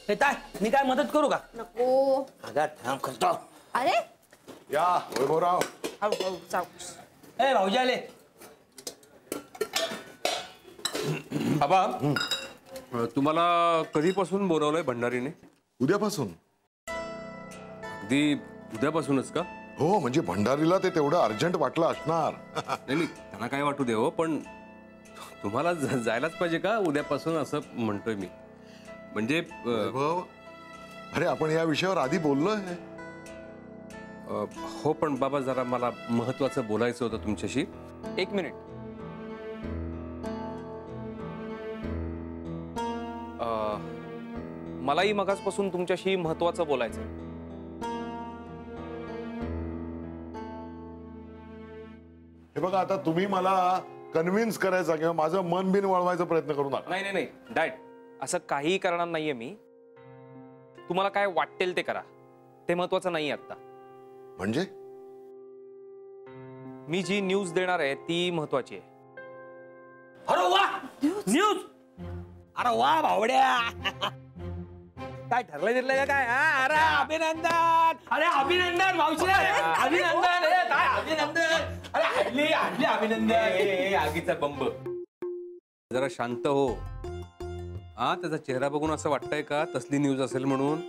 हे काय मी काय मदत करू का? नको. अगं थांब करतो. अरे या वैभवराव. हळू जाऊ. ए भाऊजी आले. बाबा तुम्हाला कधीपासून बोलवलंय भंडारीने? उद्यापासून. अगदी उद्यापासूनच का? हो म्हणजे भंडारीला ते तेवढं अर्जंट वाटलं असणार. नाही त्यांना काय वाटू दे हो, पण तुम्हाला जायलाच पाहिजे का उद्यापासून असं म्हणतोय मी. म्हणजे वैभव, अरे आपण या विषयावर आधी बोललोय. हो पण बाबा जरा मला महत्वाचं बोलायचं होतं तुमच्याशी. एक मिनिट. मलाही मगाचपासून तुमच्याशी महत्वाचं बोलायचं. हे बघा आता तुम्ही मला कन्व्हिन्स करायचा किंवा माझं मन बिन वळवायचा प्रयत्न करू नका. नाही नाही नाही डॅड, असं काहीही करणार नाहीये मी. तुम्हाला काय वाटेल ते करा, ते महत्वाचं नाही आता. म्हणजे मी जी न्यूज देणार आहे ती महत्वाची आहे. अरे वा न्यूज. अरे वा भावड्या. काय ठरलंय का काय? अरे अभिनंदन. अरे अभिनंदन मावशी. अभिनंदन. काय अभिनंदन. अरे हल्ली हल्ली अभिनंदन. आगीचा बंब. जरा शांत हो. हा त्याचा चेहरा बघून असं वाटतंय का तसली न्यूज असेल म्हणून?